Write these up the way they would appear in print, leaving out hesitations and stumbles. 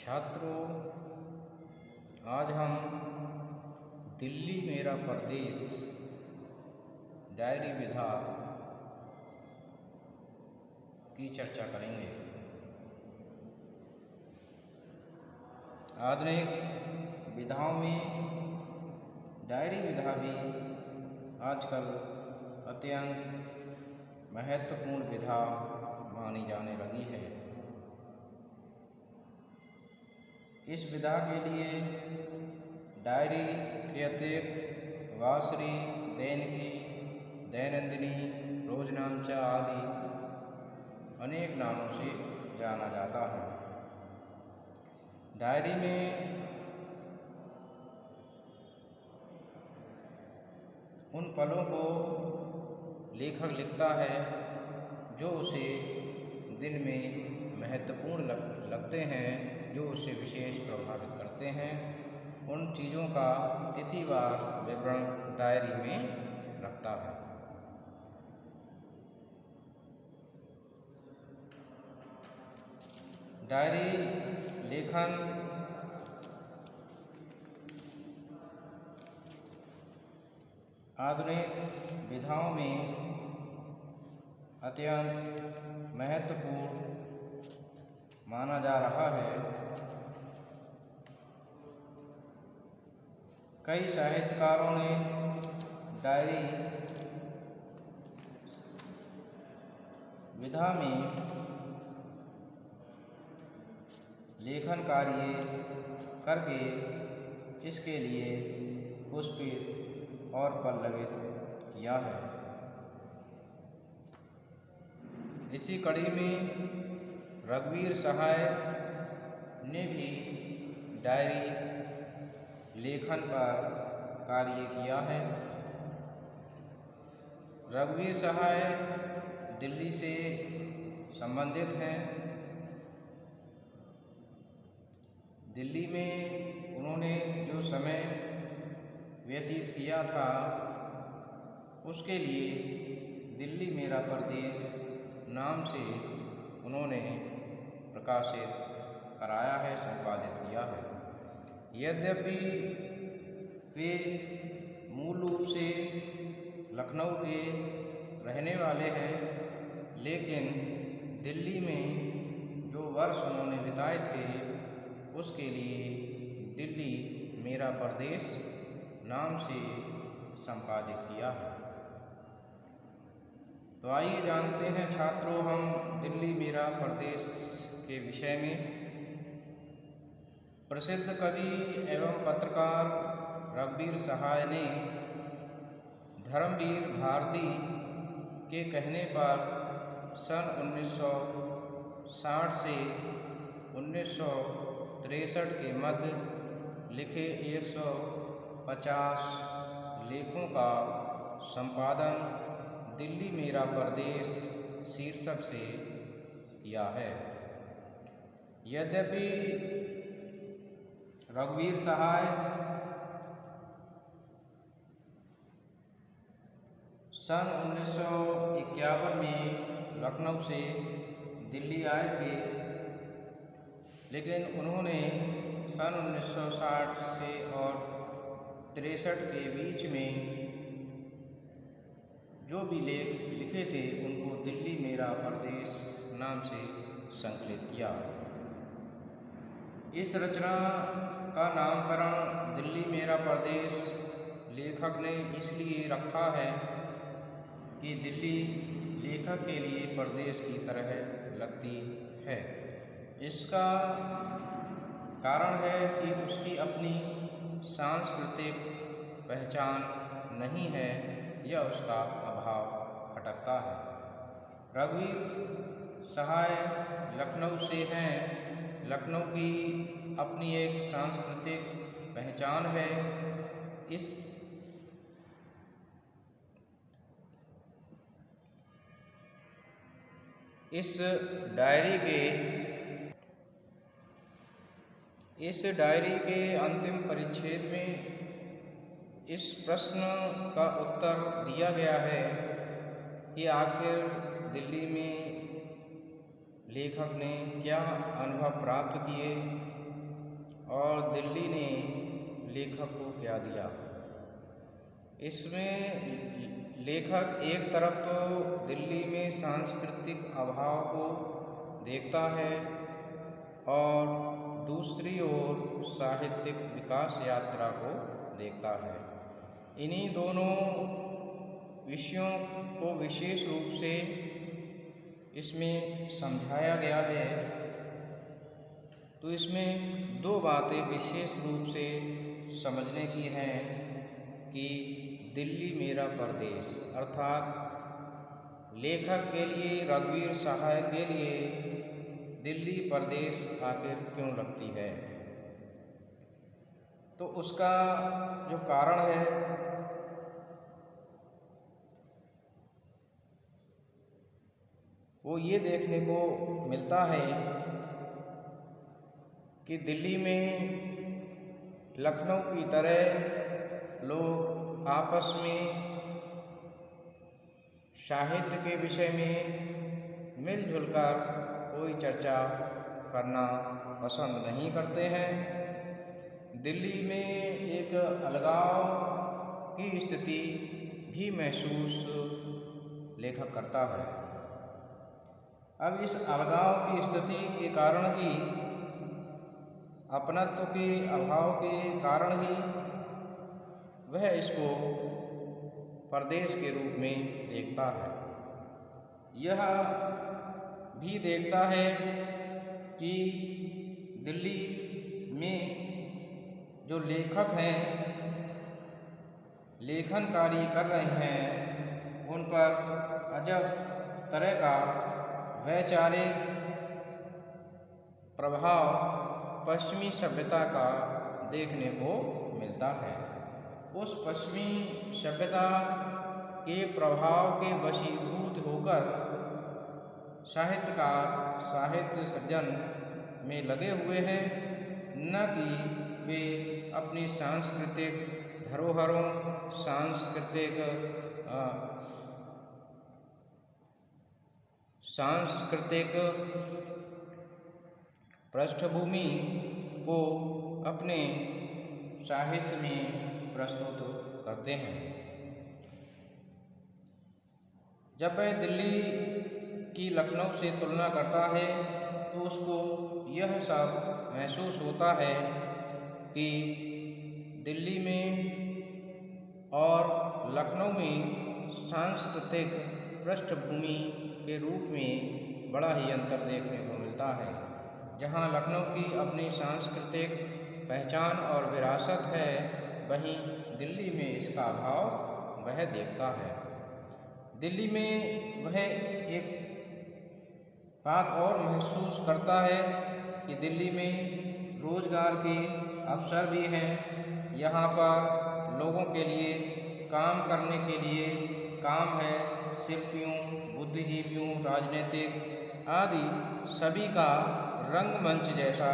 छात्रों, आज हम दिल्ली मेरा परदेश डायरी विधा की चर्चा करेंगे। आधुनिक विधाओं में डायरी विधा भी आजकल अत्यंत महत्वपूर्ण विधा मानी जाने लगी है। इस विधा के लिए डायरी के अतिरिक्त वासरी, दैनिकी, दैनंदिनी, रोजनामचा आदि अनेक नामों से जाना जाता है। डायरी में उन पलों को लेखक लिखता है जो उसे दिन में महत्वपूर्ण लगते हैं, जो उसे विशेष प्रभावित करते हैं। उन चीज़ों का तिथिवार विवरण डायरी में रखता है। डायरी लेखन आधुनिक विधाओं में अत्यंत महत्वपूर्ण माना जा रहा है। कई साहित्यकारों ने डायरी विधा में लेखन कार्य करके इसके लिए पुष्पित और पल्लवित किया है। इसी कड़ी में रघुवीर सहाय ने भी डायरी लेखन पर कार्य किया है। रघुवीर सहाय दिल्ली से संबंधित हैं। दिल्ली में उन्होंने जो समय व्यतीत किया था उसके लिए दिल्ली मेरा परदेश नाम से उन्होंने प्रकाशित कराया है, संपादित किया है। यद्यपि वे मूल रूप से लखनऊ के रहने वाले हैं, लेकिन दिल्ली में जो वर्ष उन्होंने बिताए थे उसके लिए दिल्ली मेरा परदेश नाम से संपादित किया है। तो आइए जानते हैं छात्रों हम दिल्ली मेरा परदेश के विषय में। प्रसिद्ध कवि एवं पत्रकार रघुवीर सहाय ने धर्मवीर भारती के कहने पर सन 1960 से 1963 के मध्य लिखे 150 लेखों का संपादन दिल्ली मेरा परदेश शीर्षक से किया है। यद्यपि रघुवीर सहाय सन 1951 में लखनऊ से दिल्ली आए थे, लेकिन उन्होंने सन 1960 से और 63 के बीच में जो भी लेख लिखे थे उनको दिल्ली मेरा परदेश नाम से संकलित किया। इस रचना का नामकरण दिल्ली मेरा परदेश लेखक ने इसलिए रखा है कि दिल्ली लेखक के लिए परदेश की तरह लगती है। इसका कारण है कि उसकी अपनी सांस्कृतिक पहचान नहीं है या उसका अभाव खटकता है। रघुवीर सहाय लखनऊ से हैं। लखनऊ की अपनी एक सांस्कृतिक पहचान है। इस डायरी के अंतिम परिच्छेद में इस प्रश्न का उत्तर दिया गया है कि आखिर दिल्ली में लेखक ने क्या अनुभव प्राप्त किए और दिल्ली ने लेखक को क्या दिया। इसमें लेखक एक तरफ तो दिल्ली में सांस्कृतिक अभाव को देखता है और दूसरी ओर साहित्यिक विकास यात्रा को देखता है। इन्हीं दोनों विषयों को विशेष रूप से इसमें समझाया गया है। तो इसमें दो बातें विशेष रूप से समझने की हैं कि दिल्ली मेरा परदेश, अर्थात लेखक के लिए, रघुवीर सहाय के लिए दिल्ली परदेश आखिर क्यों लगती है। तो उसका जो कारण है वो ये देखने को मिलता है कि दिल्ली में लखनऊ की तरह लोग आपस में साहित्य के विषय में मिलजुल कर कोई चर्चा करना पसंद नहीं करते हैं। दिल्ली में एक अलगाव की स्थिति भी महसूस लेखक करता है। अब इस अलगाव की स्थिति के कारण ही, अपनत्व के अभाव के कारण ही वह इसको परदेश के रूप में देखता है। यह भी देखता है कि दिल्ली में जो लेखक हैं, लेखन कार्य कर रहे हैं, उन पर अजब तरह का वैचारिक प्रभाव पश्चिमी सभ्यता का देखने को मिलता है। उस पश्चिमी सभ्यता के प्रभाव के वशीभूत होकर साहित्यकार साहित्य सृजन में लगे हुए हैं, न कि वे अपनी सांस्कृतिक धरोहरों, सांस्कृतिक पृष्ठभूमि को अपने साहित्य में प्रस्तुत करते हैं। जब वह दिल्ली की लखनऊ से तुलना करता है तो उसको यह सब महसूस होता है कि दिल्ली में और लखनऊ में सांस्कृतिक पृष्ठभूमि के रूप में बड़ा ही अंतर देखने को मिलता है। जहाँ लखनऊ की अपनी सांस्कृतिक पहचान और विरासत है, वहीं दिल्ली में इसका अभाव वह देखता है। दिल्ली में वह एक बात और महसूस करता है कि दिल्ली में रोजगार के अवसर भी हैं। यहाँ पर लोगों के लिए काम करने के लिए काम है। शिल्पियों, बुद्धिजीवियों, राजनीतिक आदि सभी का रंगमंच जैसा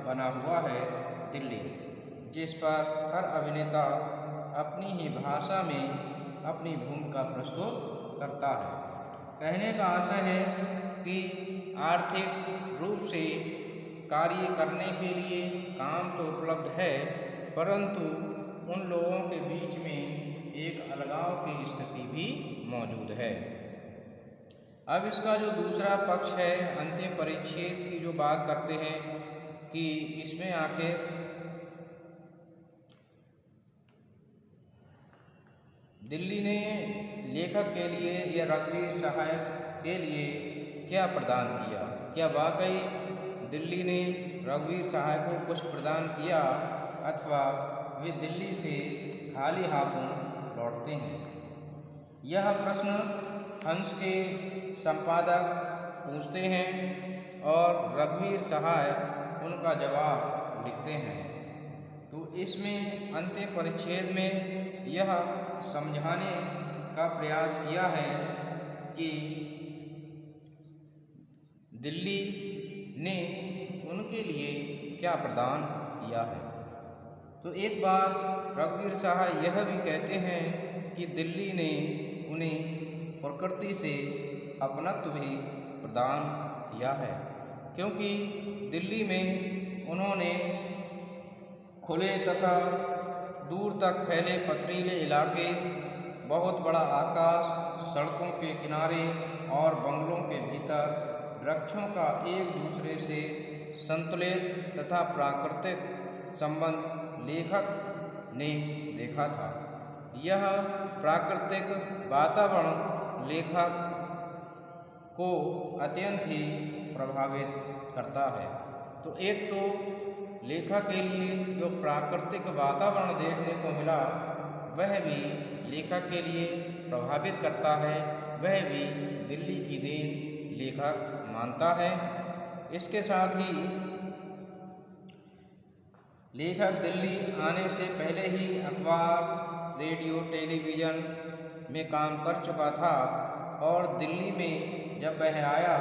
बना हुआ है दिल्ली, जिस पर हर अभिनेता अपनी ही भाषा में अपनी भूमिका प्रस्तुत करता है। कहने का आशय है कि आर्थिक रूप से कार्य करने के लिए काम तो उपलब्ध है, परंतु उन लोगों के बीच में एक अलगाव की स्थिति भी मौजूद है। अब इसका जो दूसरा पक्ष है, अंतिम परिच्छेद की जो बात करते हैं कि इसमें आखिर दिल्ली ने लेखक के लिए या रघुवीर सहाय के लिए क्या प्रदान किया। क्या वाकई दिल्ली ने रघुवीर सहाय को कुछ प्रदान किया अथवा वे दिल्ली से खाली हाथों लौटते हैं। यह प्रश्न हंस के संपादक पूछते हैं और रघुवीर सहाय उनका जवाब लिखते हैं। तो इसमें अंतिम परिच्छेद में यह समझाने का प्रयास किया है कि दिल्ली ने उनके लिए क्या प्रदान किया है। तो एक बार रघुवीर सहाय यह भी कहते हैं कि दिल्ली ने उन्हें प्रकृति से अपनत्व भी प्रदान किया है, क्योंकि दिल्ली में उन्होंने खुले तथा दूर तक फैले पथरीले इलाके, बहुत बड़ा आकाश, सड़कों के किनारे और बंगलों के भीतर वृक्षों का एक दूसरे से संतुलित तथा प्राकृतिक संबंध लेखक ने देखा था। यह प्राकृतिक वातावरण लेखक को अत्यंत ही प्रभावित करता है। तो एक तो लेखक के लिए जो प्राकृतिक वातावरण देखने को मिला वह भी लेखक के लिए प्रभावित करता है, वह भी दिल्ली की देन लेखक मानता है। इसके साथ ही लेखक दिल्ली आने से पहले ही अखबार, रेडियो, टेलीविज़न में काम कर चुका था और दिल्ली में जब वह आया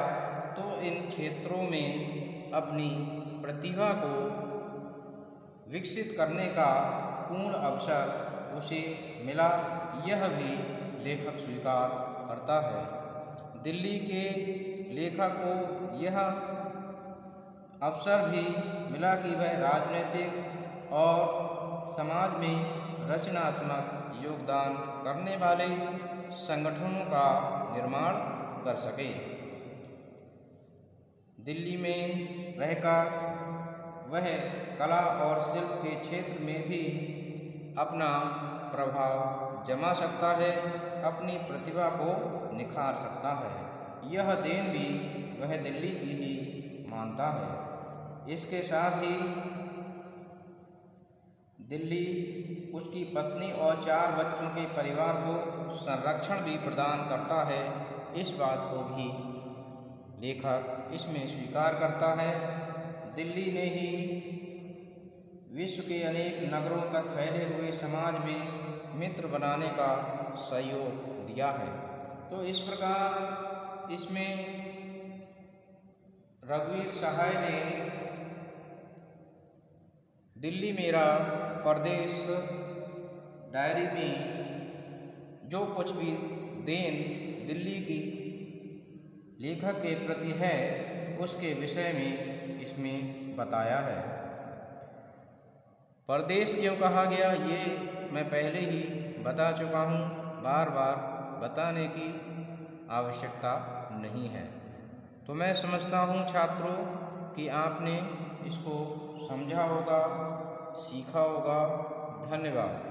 तो इन क्षेत्रों में अपनी प्रतिभा को विकसित करने का पूर्ण अवसर उसे मिला, यह भी लेखक स्वीकार करता है। दिल्ली के लेखक को यह अवसर भी मिला कि वह राजनीतिक और समाज में रचनात्मक योगदान करने वाले संगठनों का निर्माण कर सके। दिल्ली में रहकर वह कला और शिल्प के क्षेत्र में भी अपना प्रभाव जमा सकता है, अपनी प्रतिभा को निखार सकता है। यह देन भी वह दिल्ली की ही मानता है। इसके साथ ही दिल्ली उसकी पत्नी और 4 बच्चों के परिवार को संरक्षण भी प्रदान करता है। इस बात को भी लेखक इसमें स्वीकार करता है। दिल्ली ने ही विश्व के अनेक नगरों तक फैले हुए समाज में मित्र बनाने का सहयोग दिया है। तो इस प्रकार इसमें रघुवीर सहाय ने दिल्ली मेरा परदेश डायरी में जो कुछ भी देन दिल्ली की लेखक के प्रति है उसके विषय में इसमें बताया है। परदेश क्यों कहा गया ये मैं पहले ही बता चुका हूँ, बार बार बताने की आवश्यकता नहीं है। तो मैं समझता हूँ छात्रों कि आपने इसको समझा होगा, सीखा होगा। धन्यवाद।